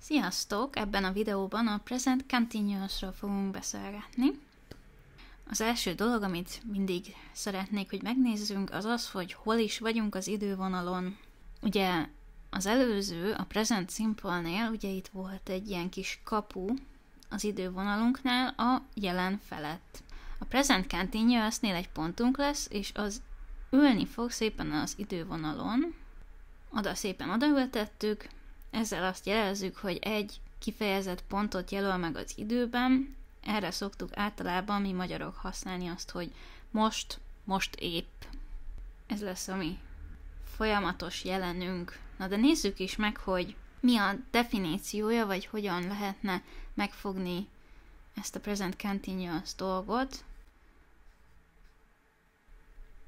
Sziasztok! Ebben a videóban a Present Continuous-ról fogunk beszélgetni. Az első dolog, amit mindig szeretnék, hogy megnézzünk, az az, hogy hol is vagyunk az idővonalon. Ugye az előző, a Present Simple-nél, ugye itt volt egy ilyen kis kapu az idővonalunknál a jelen felett. A Present Continuous-nél egy pontunk lesz, és az ülni fog szépen az idővonalon. Oda szépen odaültettük, ezzel azt jelezzük, hogy egy kifejezett pontot jelöl meg az időben. Erre szoktuk általában mi magyarok használni azt, hogy most épp. Ez lesz a mi folyamatos jelenünk. Na de nézzük is meg, hogy mi a definíciója, vagy hogyan lehetne megfogni ezt a present continuous dolgot.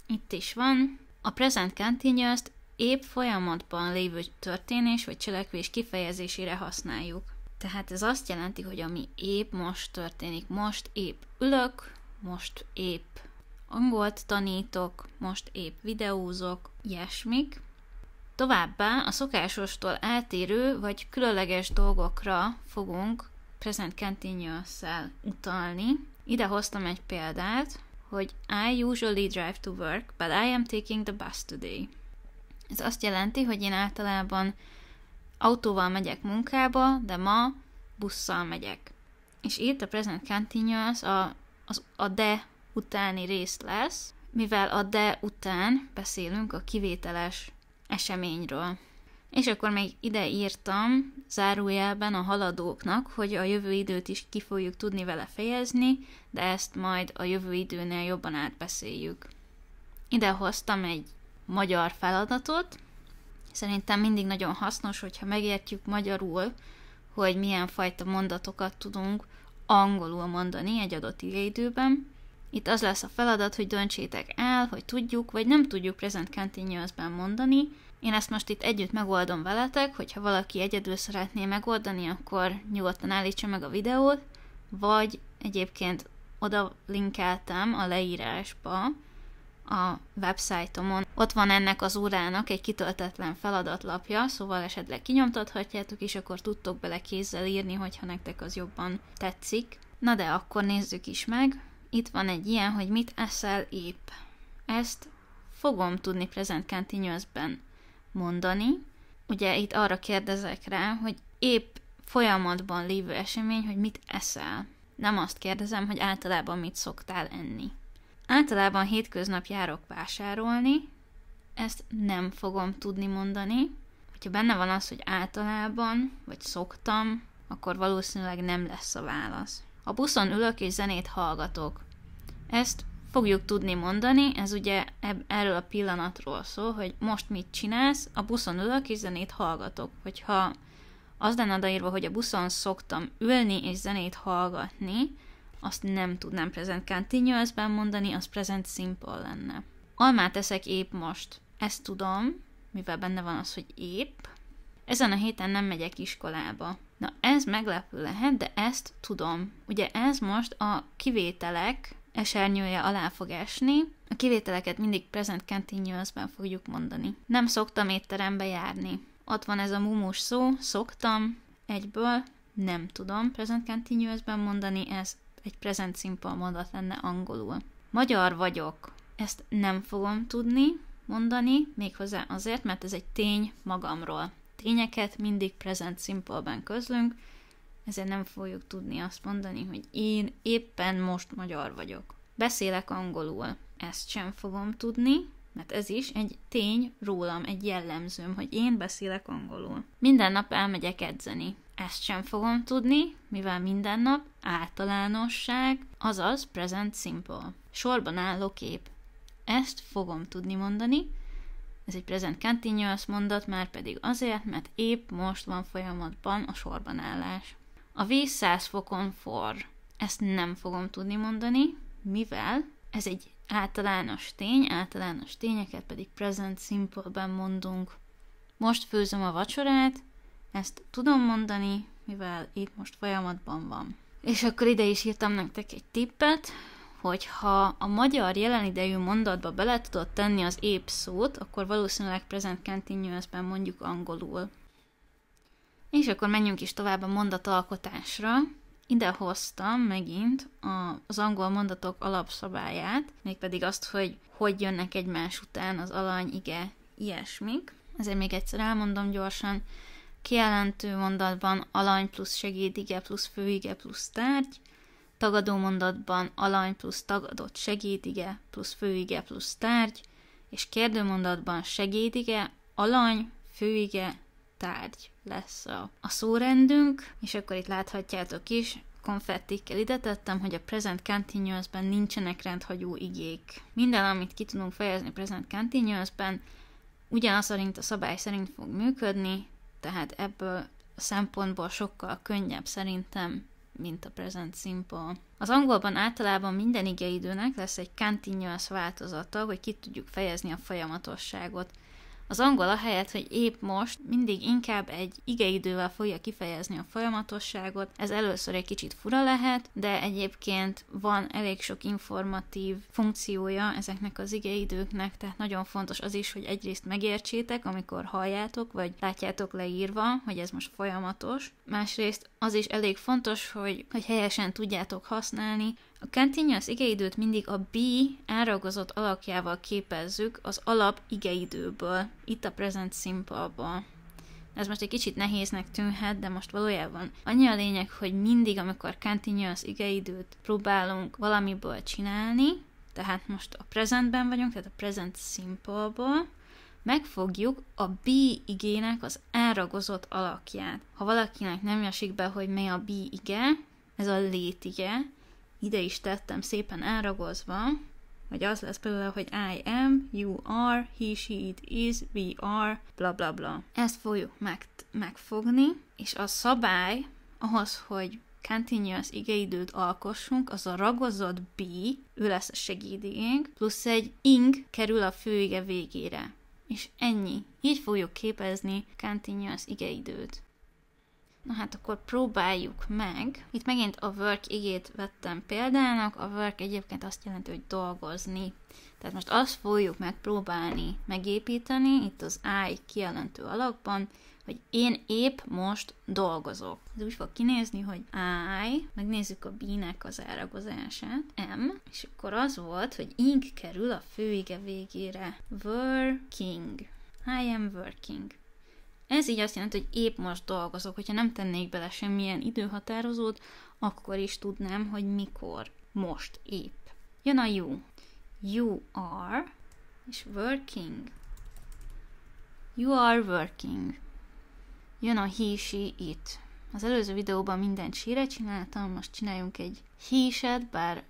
Itt is van. A present continuous-t épp folyamatban lévő történés vagy cselekvés kifejezésére használjuk. Tehát ez azt jelenti, hogy ami épp most történik, most épp ülök, most épp angolt tanítok, most épp videózok, ilyesmik. Továbbá a szokásostól eltérő vagy különleges dolgokra fogunk present continuous-szel utalni. Ide hoztam egy példát, hogy I usually drive to work, but I am taking the bus today. Ez azt jelenti, hogy én általában autóval megyek munkába, de ma busszal megyek. És itt a present continuous a de utáni rész lesz, mivel a de után beszélünk a kivételes eseményről. És akkor még ide írtam zárójelben a haladóknak, hogy a jövő időt is ki fogjuk tudni vele fejezni, de ezt majd a jövő időnél jobban átbeszéljük. Ide hoztam egy magyar feladatot. Szerintem mindig nagyon hasznos, hogyha megértjük magyarul, hogy milyen fajta mondatokat tudunk angolul mondani egy adott időben. Itt az lesz a feladat, hogy döntsétek el, hogy tudjuk, vagy nem tudjuk present continuous-ben mondani. Én ezt most itt együtt megoldom veletek, hogyha valaki egyedül szeretné megoldani, akkor nyugodtan állítsa meg a videót, vagy egyébként oda linkeltem a leírásba, a websájtomon. Ott van ennek az órának egy kitöltetlen feladatlapja, szóval esetleg kinyomtathatjátok, és akkor tudtok bele kézzel írni, hogyha nektek az jobban tetszik. Na de akkor nézzük is meg. Itt van egy ilyen, hogy mit eszel épp. Ezt fogom tudni present continuous-ben mondani. Ugye itt arra kérdezek rá, hogy épp folyamatban lévő esemény, hogy mit eszel. Nem azt kérdezem, hogy általában mit szoktál enni. Általában hétköznap járok vásárolni, ezt nem fogom tudni mondani. Hogyha benne van az, hogy általában, vagy szoktam, akkor valószínűleg nem lesz a válasz. A buszon ülök és zenét hallgatok. Ezt fogjuk tudni mondani, ez ugye erről a pillanatról szól, hogy most mit csinálsz, a buszon ülök és zenét hallgatok. Hogyha az lenne odaírva, hogy a buszon szoktam ülni és zenét hallgatni, azt nem tudnám present continuous-ben mondani, az present simple lenne. Almát eszek épp most. Ezt tudom, mivel benne van az, hogy épp. Ezen a héten nem megyek iskolába. Na, ez meglepő lehet, de ezt tudom. Ugye ez most a kivételek esernyője alá fog esni. A kivételeket mindig present continuous-ben fogjuk mondani. Nem szoktam étterembe járni. Ott van ez a mumus szó, szoktam, egyből, nem tudom present continuous-ben mondani, ez egy present simple mondat lenne angolul. Magyar vagyok. Ezt nem fogom tudni mondani, méghozzá azért, mert ez egy tény magamról. Tényeket mindig present simple-ben közlünk, ezért nem fogjuk tudni azt mondani, hogy én éppen most magyar vagyok. Beszélek angolul. Ezt sem fogom tudni, mert ez is egy tény rólam, egy jellemzőm, hogy én beszélek angolul. Minden nap elmegyek edzeni. Ezt sem fogom tudni, mivel minden nap általánosság, azaz present simple. Sorban állok épp. Ezt fogom tudni mondani. Ez egy present continuous mondat, már pedig azért, mert épp most van folyamatban a sorban állás. A víz 100 fokon forr. Ezt nem fogom tudni mondani, mivel ez egy általános tény, általános tényeket pedig present simple-ben mondunk. Most főzöm a vacsorát, ezt tudom mondani, mivel itt most folyamatban van. És akkor ide is írtam nektek egy tippet, hogy ha a magyar jelenidejű mondatba bele tudod tenni az épp szót, akkor valószínűleg present continuous-ben mondjuk angolul. És akkor menjünk is tovább a mondatalkotásra. Ide hoztam megint az angol mondatok alapszabályát, mégpedig azt, hogy jönnek egymás után az alany, ige, ilyesmik. Ezért még egyszer elmondom gyorsan. Kijelentő mondatban alany plusz segédige plusz főige plusz tárgy, tagadó mondatban alany plusz tagadott segédige plusz főige plusz tárgy, és kérdőmondatban segédige, alany, főige, tárgy lesz a szórendünk, és akkor itt láthatjátok is, konfettikkel ide tettem, hogy a present continuous-ben nincsenek rendhagyó igék. Minden, amit ki tudunk fejezni present continuous-ben, ugyanaz szerint a szabály szerint fog működni, tehát ebből a szempontból sokkal könnyebb szerintem, mint a present simple. Az angolban általában minden igeidőnek lesz egy continuous változata, hogy ki tudjuk fejezni a folyamatosságot. Az angol ahelyett, hogy épp most mindig inkább egy igeidővel fogja kifejezni a folyamatosságot. Ez először egy kicsit fura lehet, de egyébként van elég sok informatív funkciója ezeknek az igeidőknek, tehát nagyon fontos az is, hogy egyrészt megértsétek, amikor halljátok, vagy látjátok leírva, hogy ez most folyamatos. Másrészt az is elég fontos, hogy helyesen tudjátok használni. A continuous igeidőt mindig a be elragozott alakjával képezzük az alap igeidőből, itt a present simple-ból. Ez most egy kicsit nehéznek tűnhet, de most valójában annyi a lényeg, hogy mindig, amikor continuous igeidőt próbálunk valamiből csinálni, tehát most a presentben vagyunk, tehát a present simple-ból, megfogjuk a be igének az elragozott alakját. Ha valakinek nem esik be, hogy mely a be ige, ez a létige, ide is tettem szépen elragozva, hogy az lesz például, hogy I am, you are, he, she, it is, we are, bla bla bla. Ezt fogjuk megfogni, és a szabály ahhoz, hogy continuous igeidőt alkossunk, az a ragozott be, ő lesz a segédigénk, plusz egy ing kerül a főige végére. És ennyi. Így fogjuk képezni continuous igeidőt. Na hát akkor próbáljuk meg. Itt megint a work igét vettem példának. A work egyébként azt jelenti, hogy dolgozni. Tehát most azt fogjuk megpróbálni megépíteni, itt az I kijelentő alakban, hogy én épp most dolgozok. Ez úgy fog kinézni, hogy I, megnézzük a B-nek az elragozását, M, és akkor az volt, hogy ing kerül a főige végére. Working. I am working. Ez így azt jelenti, hogy épp most dolgozok. Hogyha nem tennék bele semmilyen időhatározót, akkor is tudnám, hogy mikor. Most, épp. Jön a you. You are, és working. You are working. Jön a he, she, it. Az előző videóban mindent she-re csináltam, most csináljunk egy he-set, bár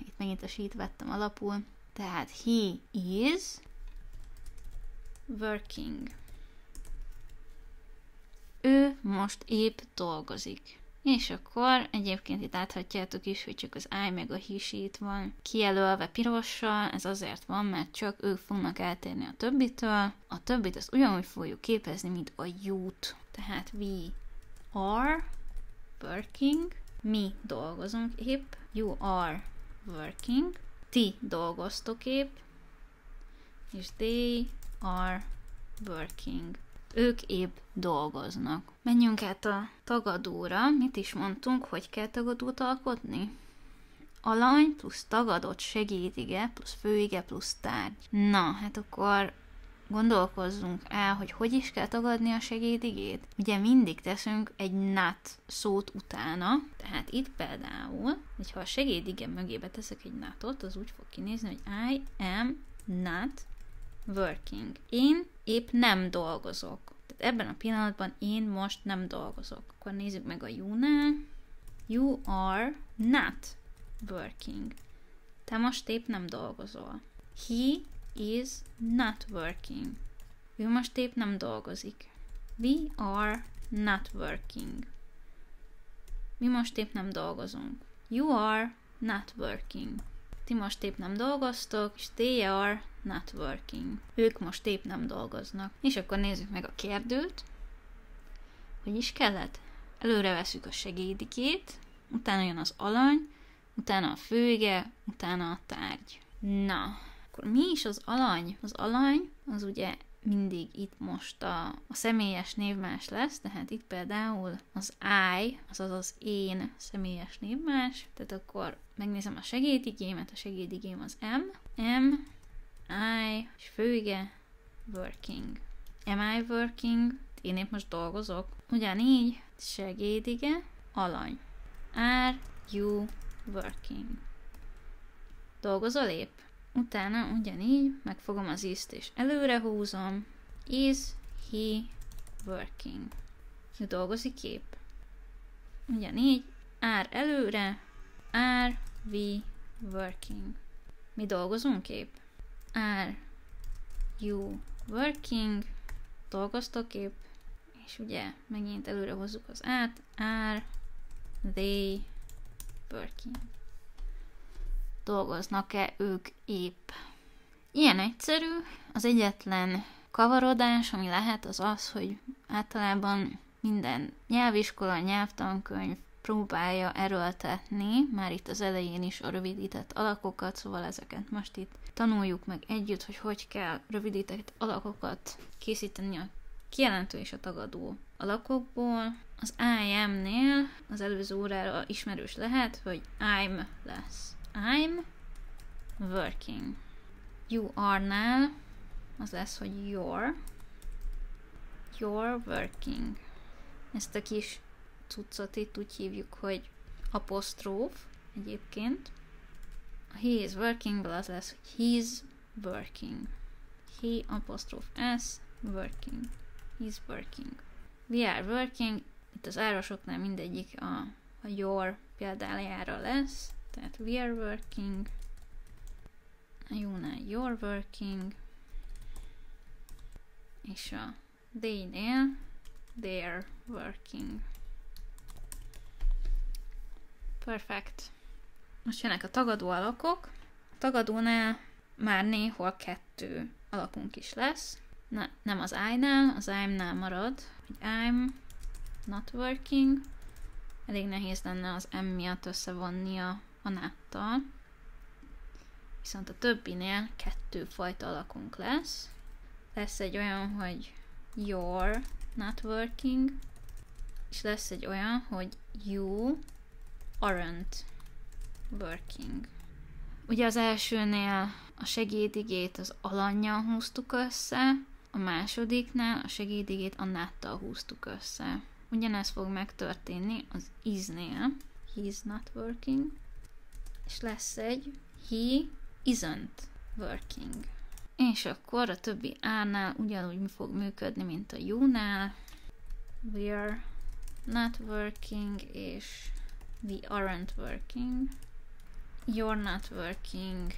itt megint a she-t vettem alapul. Tehát he is working. Ő most épp dolgozik. És akkor egyébként itt láthatjátok is, hogy csak az I meg a he, she itt van kijelölve pirossal, ez azért van, mert csak ők fognak eltérni a többitől. A többit azt ugyanúgy fogjuk képezni, mint a you-t. Tehát we are working, mi dolgozunk épp, you are working, ti dolgoztok épp, és they are working. Ők épp dolgoznak. Menjünk át a tagadóra. Mit is mondtunk, hogy kell tagadót alkotni? Alany plusz tagadott segédige plusz főige plusz tárgy. Na, hát akkor gondolkozzunk el, hogy is kell tagadni a segédigét. Ugye mindig teszünk egy not szót utána, tehát itt például, hogyha a segédige mögébe teszek egy notot, az úgy fog kinézni, hogy I am not working. Én épp nem dolgozok. Tehát ebben a pillanatban én most nem dolgozok. Akkor nézzük meg a you-nál. You are not working. Te most épp nem dolgozol. He is not working. Ő most épp nem dolgozik. We are not working. Mi most épp nem dolgozunk. You are not working. Ti most épp nem dolgoztok, és they are not working. Ők most épp nem dolgoznak. És akkor nézzük meg a kérdőt. Hogy is kellett? Előre veszük a segédigét, utána jön az alany, utána a főige, utána a tárgy. Na, akkor mi is az alany? Az alany az ugye mindig itt most a személyes névmás lesz, tehát itt például az I, azaz az én személyes névmás, tehát akkor megnézem a segédigémet, a segédigém az M, I, és főige, working. Am I working? Én épp most dolgozok. Ugyanígy segédige, alany. Are you working? Dolgozol épp? Utána ugyanígy megfogom az is-t és előre húzom. Is he working? Ő dolgozik épp. Ugyanígy are előre, are we working? Mi dolgozunk épp? Are you working? Dolgoztok épp? És ugye megint előre hozzuk az át. Are they working? Dolgoznak-e ők épp? Ilyen egyszerű. Az egyetlen kavarodás, ami lehet, az az, hogy általában minden nyelviskola, nyelvtankönyv próbálja erőltetni, már itt az elején is a rövidített alakokat, szóval ezeket most itt tanuljuk meg együtt, hogy kell rövidített alakokat készíteni a kijelentő és a tagadó alakokból. Az I am-nél az előző órára ismerős lehet, hogy I'm lesz. I'm working. You are-nál az lesz, hogy you're working. Ezt a kis cuccot itt úgy hívjuk, hogy apostróf egyébként. A he is working-ből az lesz, hogy he's working. He apostróf s working. He's working. We are working. Itt az árosoknál mindegyik a your példájára lesz. Tehát we are working. A you-nál you're working. És a they-nél they're working. Perfect. Most jönnek a tagadó alakok. A tagadónál már néhol 2 alakunk is lesz. Nem az I-nál, az I'm-nál marad, hogy I'm not working. Elég nehéz lenne az M miatt összevonni a náttal. Viszont a többinél 2 fajta alakunk lesz. Lesz egy olyan, hogy you're not working, és lesz egy olyan, hogy you aren't working. Ugye az elsőnél a segédigét az alannyal húztuk össze, a másodiknál a segédigét a náttal húztuk össze. Ugyanez fog megtörténni az is-nél. He's not working. És lesz egy he isn't working. És akkor a többi árnál ugyanúgy fog működni, mint a you-nál. We're not working, és we aren't working. You're not working,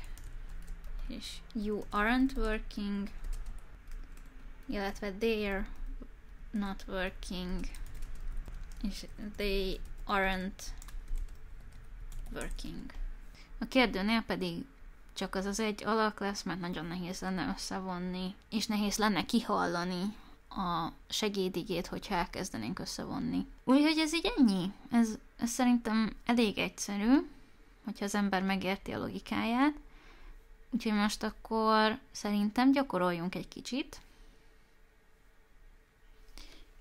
és you aren't working. Illetve they're not working, és they aren't working. A kérdőnél pedig csak az egy alak lesz, mert nagyon nehéz lenne összevonni, és nehéz lenne kihallani a segédigét, hogyha elkezdenénk összevonni. Úgyhogy ez így ennyi. Ez szerintem elég egyszerű, hogyha az ember megérti a logikáját. Úgyhogy most akkor szerintem gyakoroljunk egy kicsit.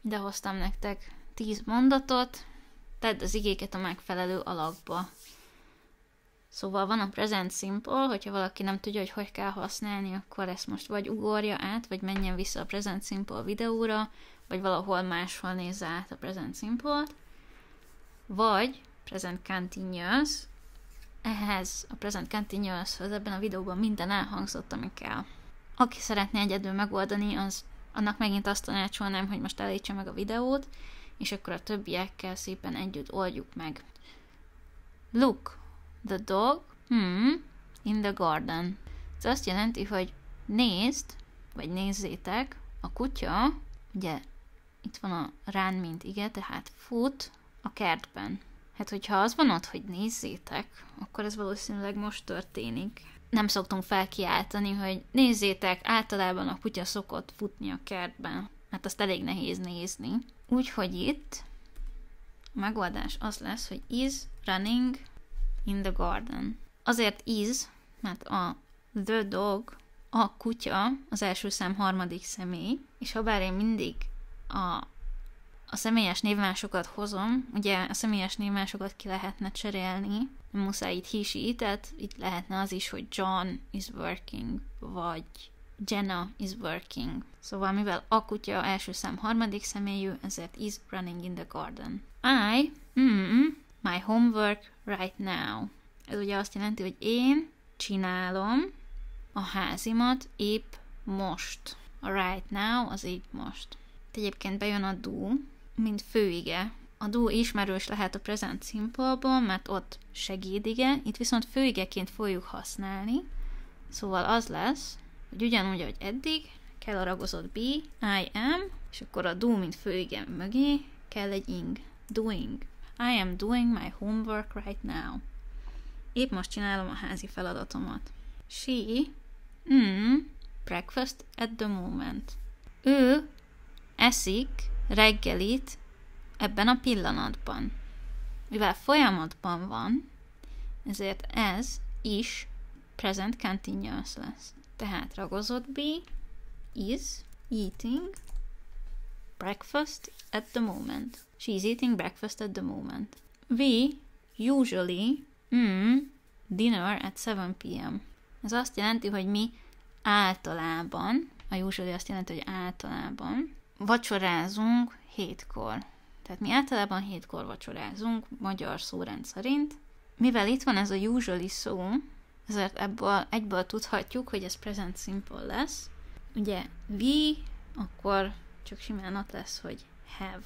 Ide hoztam nektek 10 mondatot, tedd az igéket a megfelelő alakba. Szóval van a present simple, hogyha valaki nem tudja, hogy kell használni, akkor ezt most vagy ugorja át, vagy menjen vissza a present simple videóra, vagy valahol máshol nézze át a present simple-t, vagy present continuous. Ehhez a present continuoushoz ebben a videóban minden elhangzott, ami kell. Aki szeretné egyedül megoldani, annak megint azt tanácsolnám, hogy most állítsa meg a videót, és akkor a többiekkel szépen együtt oldjuk meg. Look, the dog, in the garden. Ez azt jelenti, hogy nézd, vagy nézzétek, a kutya, ugye itt van a run, mint ige, tehát fut a kertben. Hát, hogyha az van ott, hogy nézzétek, akkor ez valószínűleg most történik. Nem szoktunk felkiáltani, hogy nézzétek, általában a kutya szokott futni a kertben. Hát azt elég nehéz nézni. Úgyhogy itt a megoldás az lesz, hogy is running in the garden. Azért is, mert a the dog a kutya az első szám harmadik személy, és ha bár én mindig a személyes névmásokat hozom, ugye a személyes névmásokat ki lehetne cserélni, nem muszáj itt he, she, tehát itt lehetne az is, hogy John is working, vagy Jenna is working. Szóval mivel a kutya első szám harmadik személyű, ezért is running in the garden. I, my homework right now. Ez ugye azt jelenti, hogy én csinálom a házimat épp most. A right now az épp most. Egyébként bejön a do, mint főige. A do ismerős lehet a present simple-ból, mert ott segédige, itt viszont főigeként fogjuk használni. Szóval az lesz, hogy ugyanúgy, ahogy eddig, kell a ragozott be, I am, és akkor a do, mint főige mögé kell egy ing. Doing. I am doing my homework right now. Épp most csinálom a házi feladatomat. She, breakfast at the moment. Ő eszik reggelit ebben a pillanatban. Mivel folyamatban van, ezért ez is present continuous lesz. Tehát ragozott be is eating breakfast at the moment. She's eating breakfast at the moment. We usually dinner at 7 p.m. Ez azt jelenti, hogy mi általában, a usually azt jelenti, hogy általában vacsorázunk 7-kor. Tehát mi általában 7-kor vacsorázunk, magyar szórend szerint. Mivel itt van ez a usually szó, ezért egyből tudhatjuk, hogy ez present simple lesz. Ugye we, akkor csak simán ott lesz, hogy have.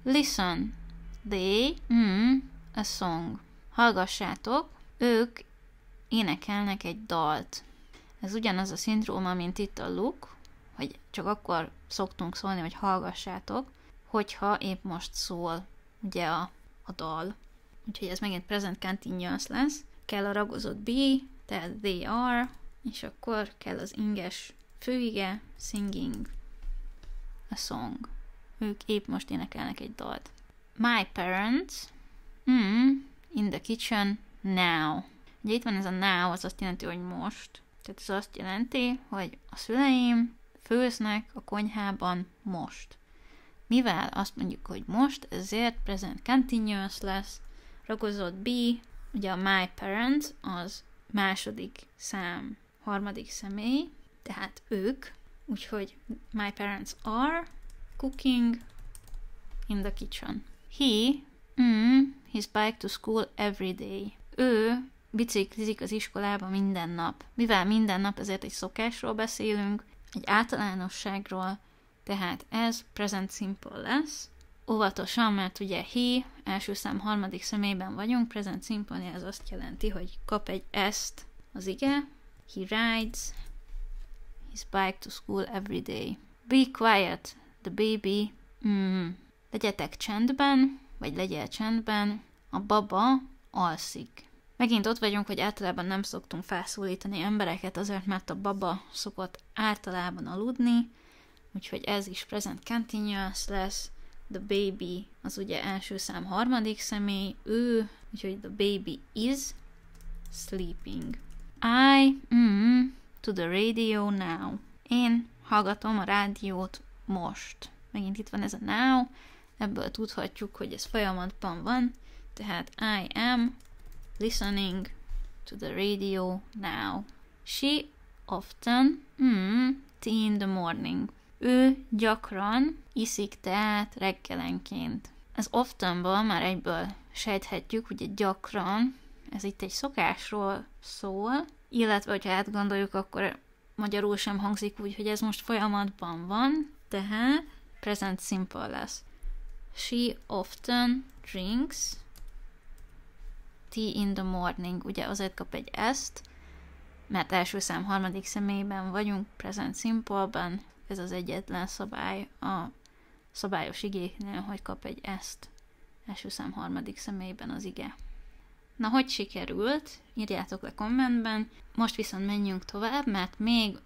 Listen, they, a song. Hallgassátok, ők énekelnek egy dalt. Ez ugyanaz a szindróma, mint itt a look, hogy csak akkor szoktunk szólni, hogy hallgassátok, hogyha épp most szól ugye a dal. Úgyhogy ez megint present continuous lesz. Kell a ragozott be, tehát they are, és akkor kell az inges főige, singing a song. Ők épp most énekelnek egy dalt. My parents in the kitchen now. Ugye itt van ez a now, az azt jelenti, hogy most. Tehát ez azt jelenti, hogy a szüleim főznek a konyhában most. Mivel azt mondjuk, hogy most, ezért present continuous lesz, ragozott be, ugye a my parents az második szám, harmadik személy, tehát ők, úgyhogy my parents are cooking in the kitchen. He, his bike to school every day. Ő biciklizik az iskolába minden nap. Mivel minden nap, ezért egy szokásról beszélünk, egy általánosságról, tehát ez present simple lesz. Óvatosan, mert ugye he, első szám harmadik személyben vagyunk, present simple, ez azt jelenti, hogy kap egy est az ige. He rides his bike to school every day. Be quiet, the baby. Legyetek csendben, vagy legyél csendben, a baba alszik. Megint ott vagyunk, hogy általában nem szoktunk felszólítani embereket, azért mert a baba szokott általában aludni, úgyhogy ez is present continuous lesz. The baby az ugye első szám harmadik személy, ő, úgyhogy the baby is sleeping. I, to the radio now. Én hallgatom a rádiót most. Megint itt van ez a now, ebből tudhatjuk, hogy ez folyamatban van, tehát I am listening to the radio now. She often tea in the morning. Ő gyakran iszik teát reggelenként. Ez oftenból már egyből sejthetjük, ugye gyakran, ez itt egy szokásról szól, illetve, hogyha átgondoljuk, akkor magyarul sem hangzik úgy, hogy ez most folyamatban van, tehát present simple lesz. She often drinks tea in the morning. Ugye azért kap egy est, mert első szám harmadik személyben vagyunk, present simple-ben, ez az egyetlen szabály a szabályos igéknél, hogy kap egy est első szám harmadik személyben az ige. Na, hogy sikerült? Írjátok le kommentben. Most viszont menjünk tovább, mert még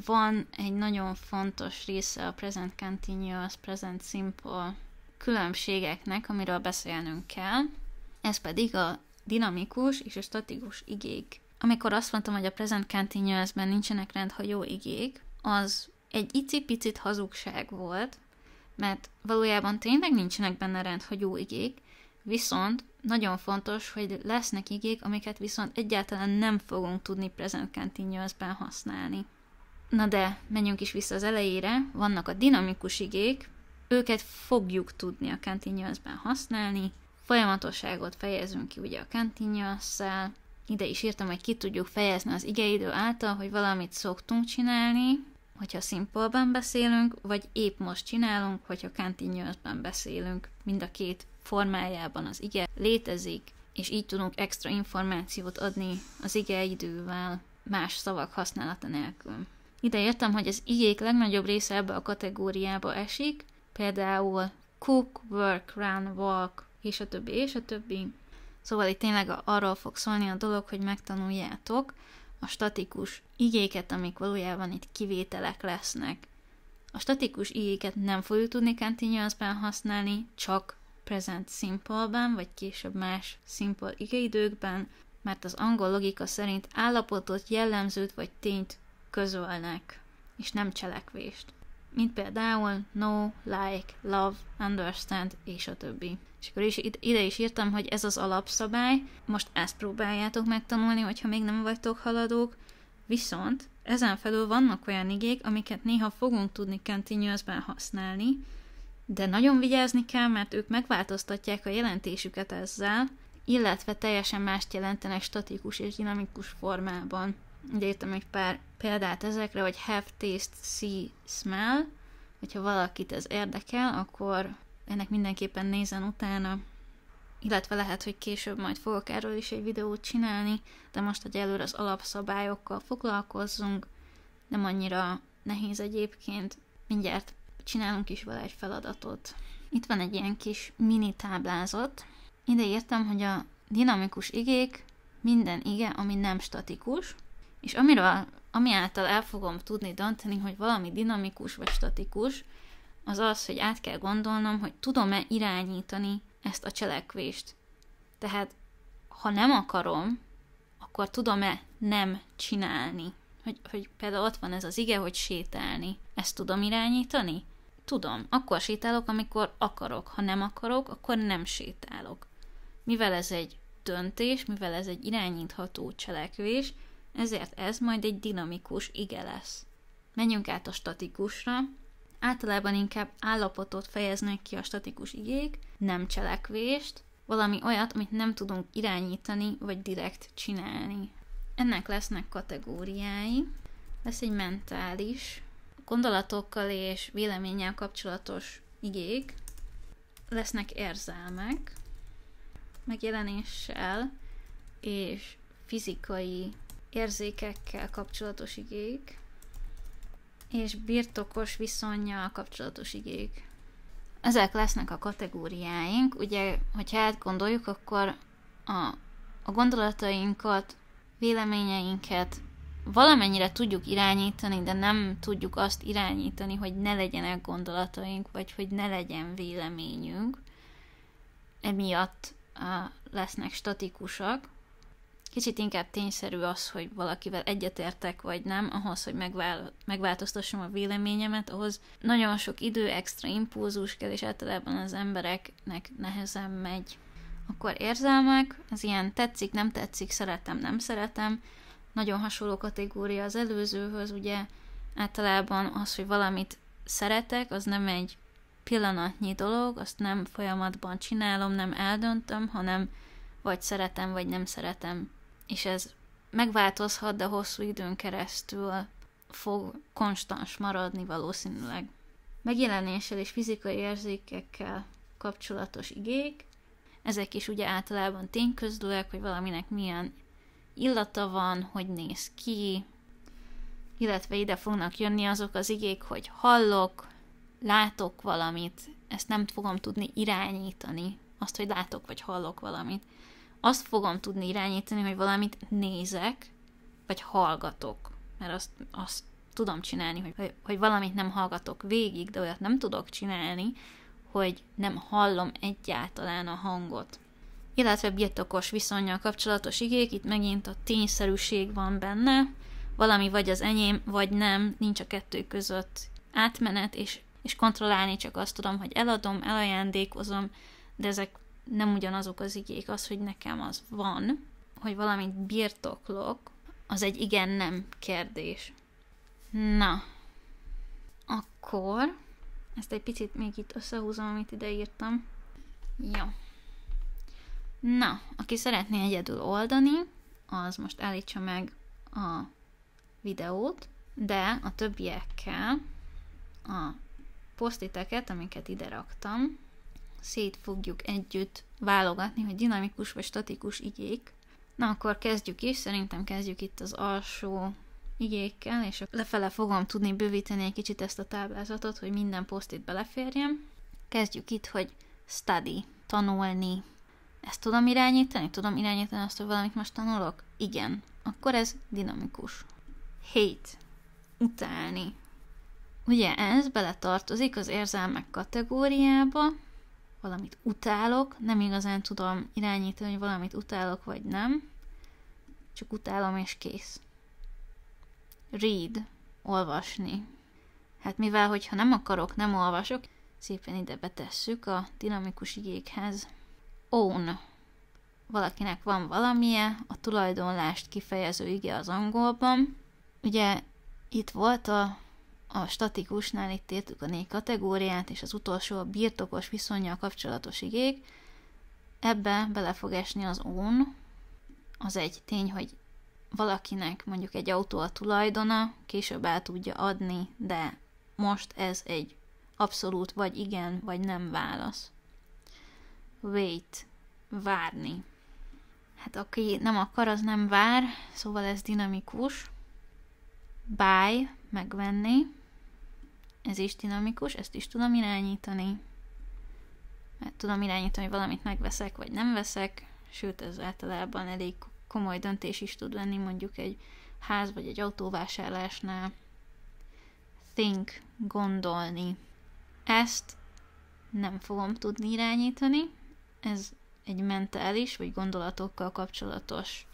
van egy nagyon fontos része a present continuous, present simple különbségeknek, amiről beszélnünk kell. Ez pedig a dinamikus és a statikus igék amikor azt mondtam, hogy a Present Continuous-ben nincsenek rendhagyó igék, az egy icipicit hazugság volt, mert valójában tényleg nincsenek benne rendhagyó igék, viszont nagyon fontos, hogy lesznek igék, amiket viszont egyáltalán nem fogunk tudni Present Continuous-ben használni. Na de, menjünk is vissza az elejére, vannak a dinamikus igék, őket fogjuk tudni a Continuous-ben használni, folyamatosságot fejezünk ki ugye a Continuous-szel, ide is írtam, hogy ki tudjuk fejezni az igeidő által, hogy valamit szoktunk csinálni, hogyha simple-ben beszélünk, vagy épp most csinálunk, hogyha continuous-ben beszélünk. Mind a két formájában az ige létezik, és így tudunk extra információt adni az igeidővel, más szavak használata nélkül. Ide értem, hogy az igék legnagyobb része ebbe a kategóriába esik, például cook, work, run, walk, és a többi, és a többi. Szóval itt tényleg arról fog szólni a dolog, hogy megtanuljátok a statikus igéket, amik valójában itt kivételek lesznek. A statikus igéket nem fogjuk tudni continuous-ben használni, csak present simple-ben, vagy később más simple igeidőkben, mert az angol logika szerint állapotot, jellemzőt vagy tényt közölnek, és nem cselekvést. Mint például know, like, love, understand, és a többi. És akkor ide is írtam, hogy ez az alapszabály, most ezt próbáljátok megtanulni, hogyha még nem vagytok haladók, viszont ezen felül vannak olyan igék, amiket néha fogunk tudni continuous-ben használni, de nagyon vigyázni kell, mert ők megváltoztatják a jelentésüket ezzel, illetve teljesen mást jelentenek statikus és dinamikus formában. Ugye írtam egy pár példát ezekre, hogy have, taste, see, smell. Hogyha valakit ez érdekel, akkor ennek mindenképpen nézzen utána. Illetve lehet, hogy később majd fogok erről is egy videót csinálni, de most egyelőre az alapszabályokkal foglalkozzunk. Nem annyira nehéz egyébként. Mindjárt csinálunk is vele egy feladatot. Itt van egy ilyen kis mini táblázat. Ide írtam, hogy a dinamikus igék minden ige, ami nem statikus, és ami által el fogom tudni dönteni, hogy valami dinamikus vagy statikus, az az, hogy át kell gondolnom, hogy tudom-e irányítani ezt a cselekvést. Tehát, ha nem akarom, akkor tudom-e nem csinálni. Hogy például ott van ez az ige, hogy sétálni. Ezt tudom irányítani? Tudom. Akkor sétálok, amikor akarok. Ha nem akarok, akkor nem sétálok. Mivel ez egy döntés, mivel ez egy irányítható cselekvés, ezért ez majd egy dinamikus ige lesz. Menjünk át a statikusra. Általában inkább állapotot fejeznek ki a statikus igék, nem cselekvést, valami olyat, amit nem tudunk irányítani, vagy direkt csinálni. Ennek lesznek kategóriái. Lesz egy mentális, gondolatokkal és véleménnyel kapcsolatos igék. Lesznek érzelmek, megjelenéssel és fizikai érzékekkel kapcsolatos igék, és birtokos viszonnyal kapcsolatos igék. Ezek lesznek a kategóriáink. Ugye, hogyha átgondoljuk, akkor a gondolatainkat, véleményeinket valamennyire tudjuk irányítani, de nem tudjuk azt irányítani, hogy ne legyenek gondolataink, vagy hogy ne legyen véleményünk. Emiatt lesznek statikusak. Kicsit inkább tényszerű az, hogy valakivel egyetértek vagy nem, ahhoz, hogy megváltoztassam a véleményemet, ahhoz nagyon sok idő, extra impulzus kell, és általában az embereknek nehezen megy. Akkor érzelmek, az ilyen tetszik, nem tetszik, szeretem, nem szeretem, nagyon hasonló kategória az előzőhöz, ugye általában az, hogy valamit szeretek, az nem egy pillanatnyi dolog, azt nem folyamatban csinálom, nem eldöntöm, hanem vagy szeretem, vagy nem szeretem. És ez megváltozhat, de hosszú időn keresztül fog konstans maradni valószínűleg. Megjelenéssel és fizikai érzékekkel kapcsolatos igék, ezek is ugye általában tényközlőek, hogy valaminek milyen illata van, hogy néz ki, illetve ide fognak jönni azok az igék, hogy hallok, látok valamit, ezt nem fogom tudni irányítani, azt, hogy látok vagy hallok valamit. Azt fogom tudni irányítani, hogy valamit nézek, vagy hallgatok, mert azt tudom csinálni, hogy valamit nem hallgatok végig, de olyat nem tudok csinálni, hogy nem hallom egyáltalán a hangot. illetve birtokos viszonnyal kapcsolatos igék, itt megint a tényszerűség van benne, valami vagy az enyém, vagy nem, nincs a kettő között átmenet, és kontrollálni csak azt tudom, hogy eladom, elajándékozom, de ezek nem ugyanazok az igék, az, hogy nekem az van, hogy valamit birtoklok, az egy igen-nem kérdés. Na, akkor ezt egy picit még itt összehúzom, amit ide írtam. Jó. Na, aki szeretné egyedül oldani, az most állítsa meg a videót, de a többiekkel a posztiteket, amiket ide raktam, szét fogjuk együtt válogatni, hogy dinamikus vagy statikus igék. Na, akkor kezdjük is, szerintem kezdjük itt az alsó igékkel, és lefele fogom tudni bővíteni egy kicsit ezt a táblázatot, hogy minden posztit beleférjem. Kezdjük itt, hogy study, tanulni. Ezt tudom irányítani? Tudom irányítani azt, hogy valamit most tanulok? Igen. Akkor ez dinamikus. Hate, utálni. Ugye ez beletartozik az érzelmek kategóriába, valamit utálok, nem igazán tudom irányítani, hogy valamit utálok vagy nem, csak utálom és kész. Read, olvasni. Hát mivel, hogyha nem akarok, nem olvasok, szépen ide betesszük a dinamikus igékhez. Own. Valakinek van valamije, a tulajdonlást kifejező ige az angolban. Ugye itt volt a statikusnál, itt írtuk a 4 kategóriát, és az utolsó a birtokos viszonnyal kapcsolatos igék. Ebbe bele fog esni az own. Az egy tény, hogy valakinek mondjuk egy autó a tulajdona, később el tudja adni, de most ez egy abszolút vagy igen, vagy nem válasz. Wait, várni. Hát aki nem akar, az nem vár, szóval ez dinamikus. Buy, megvenni. Ez is dinamikus, ezt is tudom irányítani. Mert tudom irányítani, hogy valamit megveszek, vagy nem veszek, sőt, ez általában elég komoly döntés is tud venni, mondjuk egy ház vagy egy autóvásárlásnál. Think, gondolni. Ezt nem fogom tudni irányítani. Ez egy mentális vagy gondolatokkal kapcsolatos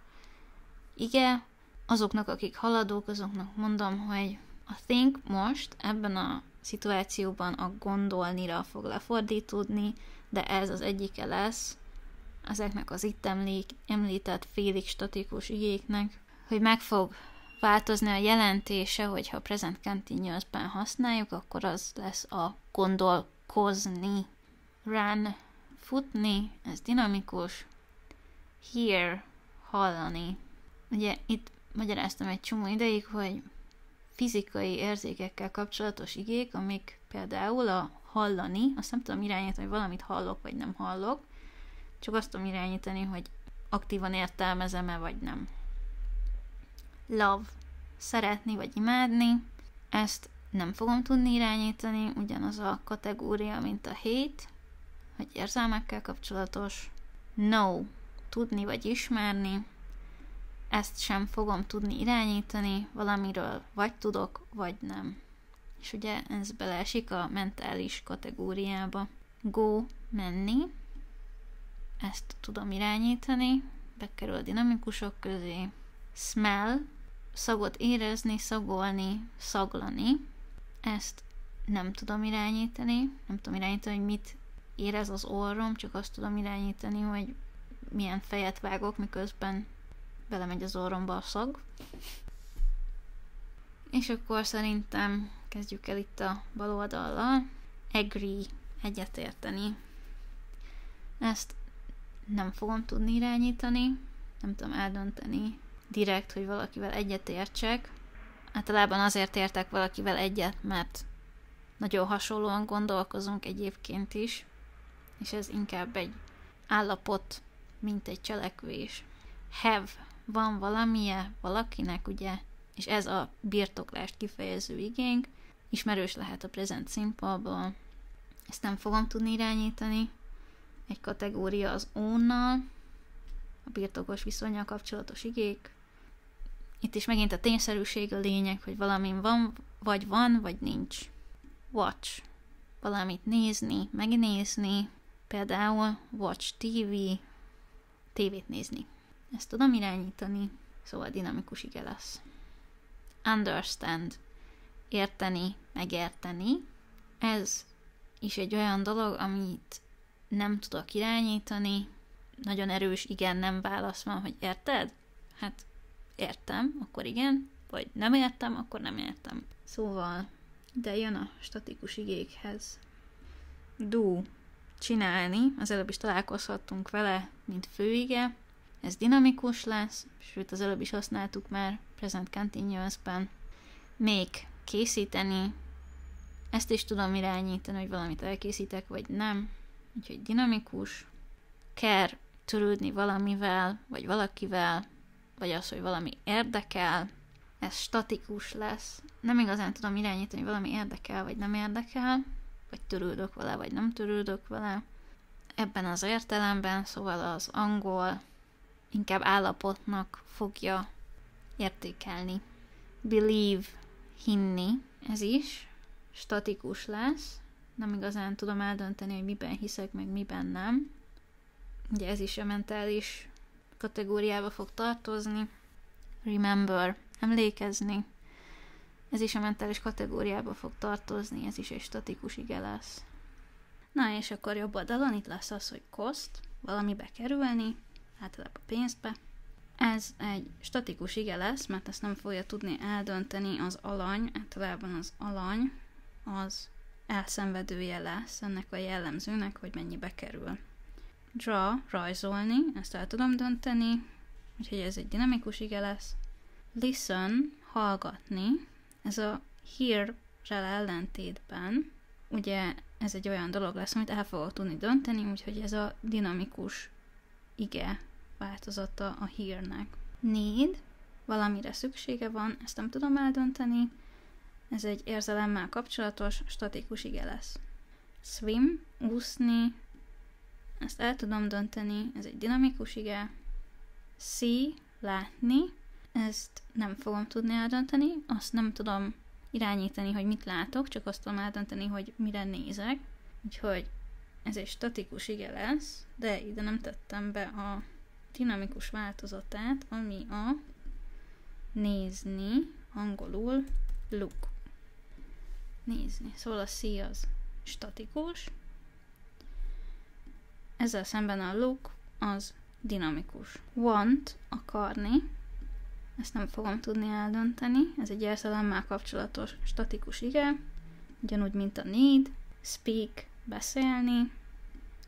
ige. Azoknak, akik haladók, azoknak mondom, hogy a think most ebben a szituációban a gondolnira fog lefordítódni, de ez az egyike lesz ezeknek az itt említett félig statikus igéknek, hogy meg fog változni a jelentése, hogyha present continuous-ben használjuk, akkor az lesz a gondolkozni. Run, futni, ez dinamikus. Hear, hallani. Ugye itt magyaráztam egy csomó ideig, hogy fizikai érzékekkel kapcsolatos igék, amik például a hallani, azt nem tudom irányítani, hogy valamit hallok, vagy nem hallok, csak azt tudom irányítani, hogy aktívan értelmezem-e, vagy nem. Love, szeretni, vagy imádni, ezt nem fogom tudni irányítani, ugyanaz a kategória, mint a hate, hogy érzelmekkel kapcsolatos. Know, tudni, vagy ismerni, ezt sem fogom tudni irányítani, valamiről vagy tudok, vagy nem. És ugye ez beleesik a mentális kategóriába. Go, menni, ezt tudom irányítani, bekerül a dinamikusok közé. Smell, szagot érezni, szagolni, szaglani, ezt nem tudom irányítani, nem tudom irányítani, hogy mit érez az orrom, csak azt tudom irányítani, hogy milyen fejet vágok, miközben belemegy az orromba a szag. És akkor szerintem kezdjük el itt a bal oldallal. Agree, egyetérteni. Ezt nem fogom tudni irányítani, nem tudom eldönteni direkt, hogy valakivel egyetértsek. Általában azért értek valakivel egyet, mert nagyon hasonlóan gondolkozunk egyébként is, és ez inkább egy állapot, mint egy cselekvés. Have, van valamije valakinek, ugye, és ez a birtoklást kifejező igénk, ismerős lehet a present simple-ból. Ezt nem fogom tudni irányítani. Egy kategória az own-nal, a birtokos viszonnyal kapcsolatos igék. Itt is megint a tényszerűség a lényeg, hogy valamin van, vagy nincs. Watch, valamit nézni, megnézni, például watch TV, tévét nézni. Ezt tudom irányítani, szóval dinamikus ige lesz. Understand. Érteni, megérteni. Ez is egy olyan dolog, amit nem tudok irányítani. Nagyon erős igen-nem válasz van, hogy érted? Hát értem, akkor igen, vagy nem értem, akkor nem értem. Szóval, de jön a statikus igékhez. Do, csinálni, az előbb is találkozhattunk vele, mint főige. Ez dinamikus lesz, sőt az előbb is használtuk már present continuous-ben. Make, készíteni. Ezt is tudom irányítani, hogy valamit elkészítek, vagy nem. Úgyhogy dinamikus. Care, törődni valamivel, vagy valakivel, vagy az, hogy valami érdekel. Ez statikus lesz. Nem igazán tudom irányítani, hogy valami érdekel, vagy nem érdekel, vagy törődök vele, vagy nem törődök vele. Ebben az értelemben, szóval az angol inkább állapotnak fogja értékelni. Believe, hinni, ez is statikus lesz. Nem igazán tudom eldönteni, hogy miben hiszek, meg miben nem. Ugye ez is a mentális kategóriába fog tartozni. Remember, emlékezni. Ez is a mentális kategóriába fog tartozni, ez is egy statikus ige lesz. Na és akkor jobb oldalon itt lesz az, hogy cost, valamibe kerülni, általában pénzbe. Ez egy statikus ige lesz, mert ezt nem fogja tudni eldönteni az alany, általában az alany az elszenvedője lesz ennek a jellemzőnek, hogy mennyibe kerül. Draw, rajzolni, ezt el tudom dönteni, úgyhogy ez egy dinamikus ige lesz. Listen, hallgatni, ez a hear-rel ellentétben, ugye ez egy olyan dolog lesz, amit el fogok tudni dönteni, úgyhogy ez a dinamikus ige változata a hear-nek. Need, valamire szüksége van, ezt nem tudom eldönteni, ez egy érzelemmel kapcsolatos, statikus ige lesz. Swim, úszni, ezt el tudom dönteni, ez egy dinamikus ige. See, látni, ezt nem fogom tudni eldönteni, azt nem tudom irányítani, hogy mit látok, csak azt tudom eldönteni, hogy mire nézek. Úgyhogy ez egy statikus ige lesz, de ide nem tettem be a dinamikus változatát, ami a nézni, angolul look. Nézni. Szóval a see az statikus. Ezzel szemben a look az dinamikus. Want, akarni. Ezt nem fogom tudni eldönteni. Ez egy érzelemmel kapcsolatos statikus ige. Ugyanúgy, mint a need. Speak, beszélni.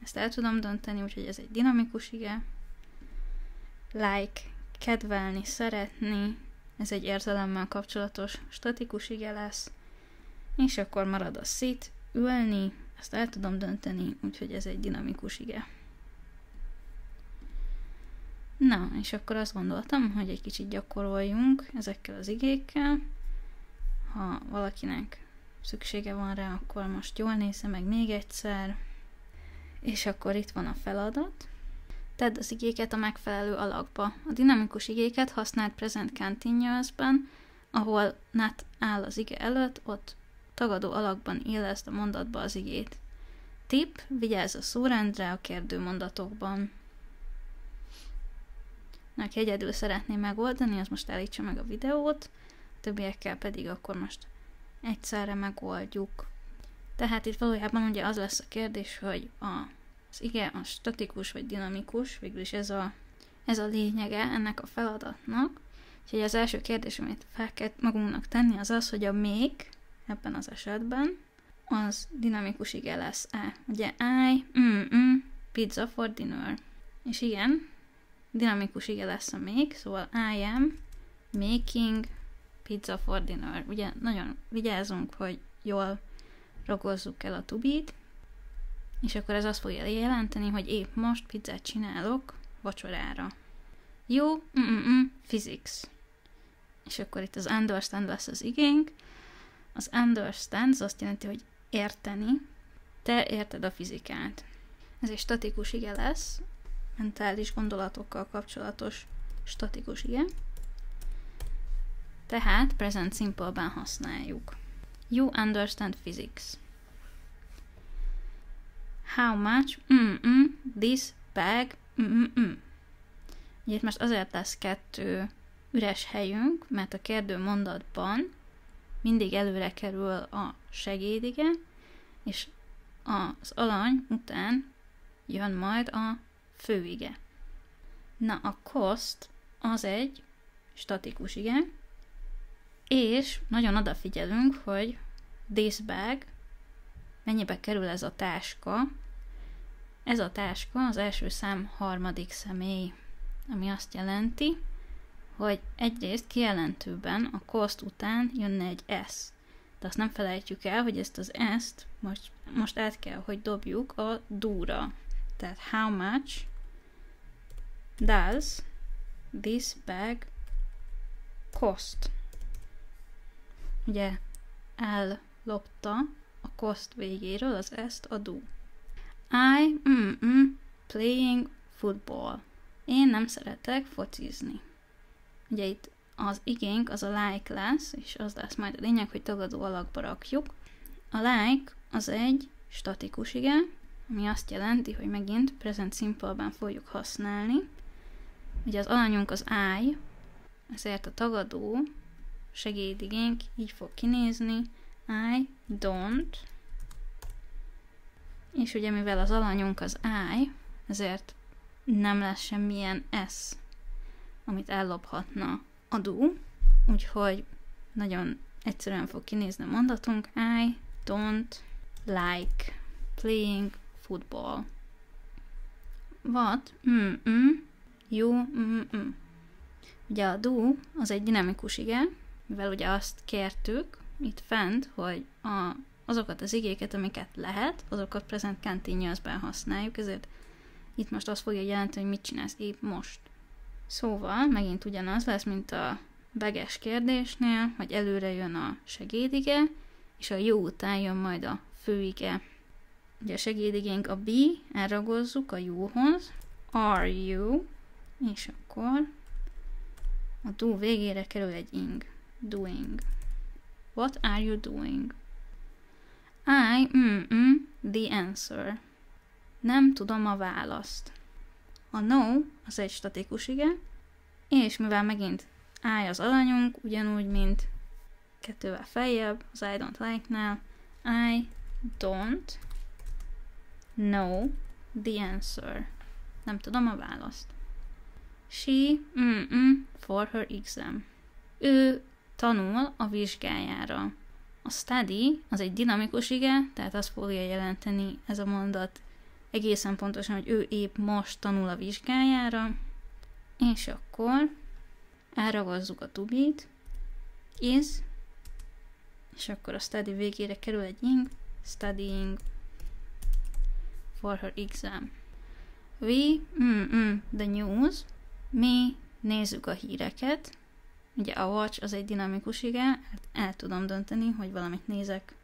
Ezt el tudom dönteni, úgyhogy ez egy dinamikus ige. Like, kedvelni, szeretni. Ez egy érzelemmel kapcsolatos statikus ige lesz. És akkor marad a sit, ülni. Ezt el tudom dönteni, úgyhogy ez egy dinamikus ige. Na, és akkor azt gondoltam, hogy egy kicsit gyakoroljunk ezekkel az igékkel. Ha valakinek szüksége van rá, akkor most jól nézze meg még egyszer. És akkor itt van a feladat. Tedd az igéket a megfelelő alakba. A dinamikus igéket használd present continuous-ben, ahol not áll az ige előtt, ott tagadó alakban éleszt a mondatba az igét. Tip, vigyázz a szórendre a kérdőmondatokban. Na, aki egyedül szeretném megoldani, az most állítsa meg a videót, a többiekkel pedig akkor most egyszerre megoldjuk. Tehát itt valójában ugye az lesz a kérdés, hogy az ige a statikus vagy dinamikus, végül is ez a lényege ennek a feladatnak. Úgyhogy az első kérdés, amit fel kell magunknak tenni, az az, hogy a make, ebben az esetben, az dinamikus ige lesz-e. Ugye pizza for dinner. És igen, dinamikus ige lesz a make, szóval I am making pizza for dinner. Ugye nagyon vigyázzunk, hogy jól ragozzuk el a to-be-t, és akkor ez azt fogja jelenteni, hogy épp most pizzát csinálok vacsorára. Jó, physics. És akkor itt az understand lesz az igénk. Az understand az azt jelenti, hogy érteni. Te érted a fizikát. Ez egy statikus ige lesz, mentális gondolatokkal kapcsolatos statikus ige. Tehát present simple-ben használjuk. You understand physics. How much? This bag? Ugye itt most azért lesz 2 üres helyünk, mert a kérdőmondatban mindig előre kerül a segédige, és az alany után jön majd a főige. Na, a cost az egy statikus ige, és nagyon odafigyelünk, hogy this bag, mennyibe kerül ez a táska. Ez a táska az első szám harmadik személy, ami azt jelenti, hogy egyrészt kijelentőben a cost után jönne egy S. De azt nem felejtjük el, hogy ezt az S-t most át kell, hogy dobjuk a do-ra. Tehát how much does this bag cost? Ugye ellopta a cost végéről az S-t a do. I playing football. Én nem szeretek focizni. Ugye itt az igénk az a like lesz, és az lesz majd a lényeg, hogy tagadó alakba rakjuk. A like az egy statikus ige, ami azt jelenti, hogy megint present simple-ben fogjuk használni. Ugye az alanyunk az I, ezért a tagadó segédigénk így fog kinézni, I don't, és ugye mivel az alanyunk az I, ezért nem lesz semmilyen S, amit ellophatna a do, úgyhogy nagyon egyszerűen fog kinézni a mondatunk, I don't like playing football. What? You? Ugye a do az egy dinamikus ige, mivel ugye azt kértük itt fent, hogy azokat az igéket, amiket lehet, azokat present continuous-ben használjuk, ezért itt most azt fogja jelenteni, hogy mit csinálsz épp most. Szóval megint ugyanaz lesz, mint a beges kérdésnél, hogy előre jön a segédige, és a you után jön majd a főige. Ugye a segédigénk a be, elragozzuk a you-hoz, are you, és akkor a do végére kerül egy ing, doing. What are you doing? I, the answer. Nem tudom a választ. A no az egy statikus ige, és mivel megint I az alanyunk, ugyanúgy, mint 2-vel feljebb, az I don't like-nál, I don't know the answer. Nem tudom a választ. She, for her exam. Ő tanul a vizsgájára. A study az egy dinamikus ige, tehát azt fogja jelenteni ez a mondat egészen pontosan, hogy ő épp most tanul a vizsgájára, és akkor elragazzuk a to be-t, is, és akkor a study végére kerül egy ing, studying for her exam. We, the news, mi nézzük a híreket, ugye a watch az egy dinamikus ige, el tudom dönteni, hogy valamit nézek,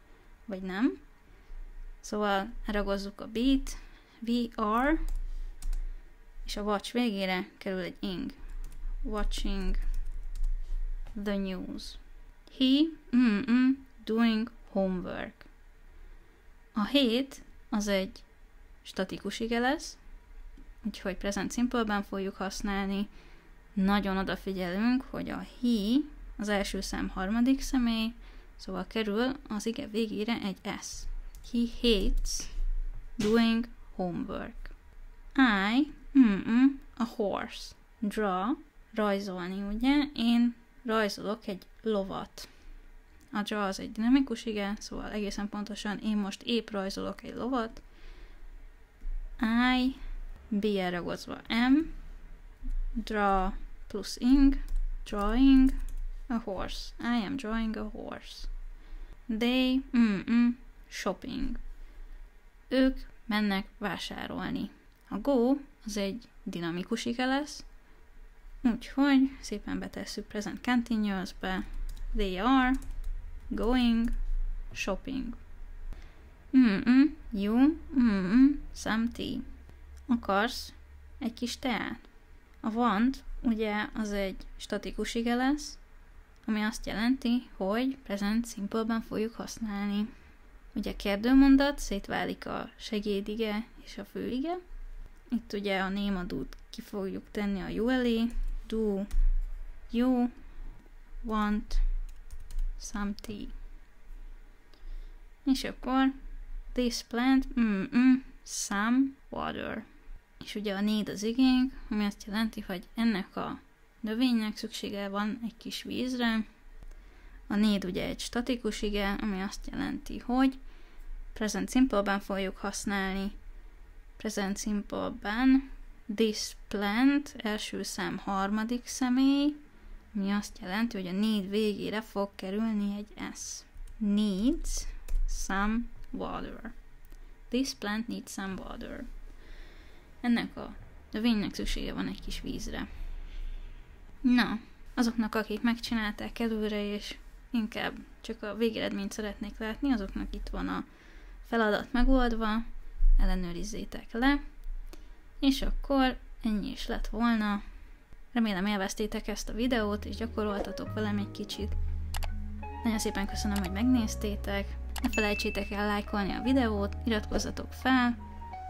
vagy nem. Szóval elragozzuk a beat, we are, és a watch végére kerül egy ing. Watching the news. He, doing homework. A hét az egy statikus ige lesz, úgyhogy present simple-ben fogjuk használni. Nagyon odafigyelünk, hogy a he az első szám harmadik személy, szóval kerül az ige végére egy s. He hates doing homework. I, a horse. Draw, rajzolni, ugye? Én rajzolok egy lovat. A draw az egy dinamikus ige, szóval egészen pontosan én most épp rajzolok egy lovat. I, B-re ragozva M, draw plusz ing, drawing a horse. I am drawing a horse. They, shopping. Ők mennek vásárolni. A go az egy dinamikus ige lesz, úgyhogy szépen betesszük present continuous-be. They are going shopping. You, some tea. Akarsz egy kis teát? A want ugye az egy statikus ige lesz, ami azt jelenti, hogy present simple-ben fogjuk használni. Ugye a kérdőmondat szétválik a segédige és a főige, Itt ugye a némadót ki fogjuk tenni a you elé. Do you want some tea? És akkor this plant, some water. És ugye a need az igény, ami azt jelenti, hogy ennek a növénynek szüksége van egy kis vízre. A need ugye egy statikus ige, ami azt jelenti, hogy present simple-ben fogjuk használni. Present simple-ben this plant első szám harmadik személy, ami azt jelenti, hogy a need végére fog kerülni egy s. Needs some water. This plant needs some water. Ennek a növénynek szüksége van egy kis vízre. Na, azoknak, akik megcsinálták előre, és inkább csak a végeredményt szeretnék látni, azoknak itt van a feladat megoldva, ellenőrizzétek le, és akkor ennyi is lett volna. Remélem élveztétek ezt a videót, és gyakoroltatok velem egy kicsit. Nagyon szépen köszönöm, hogy megnéztétek. Ne felejtsétek el lájkolni a videót, iratkozzatok fel,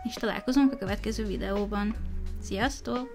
és találkozunk a következő videóban. Sziasztok!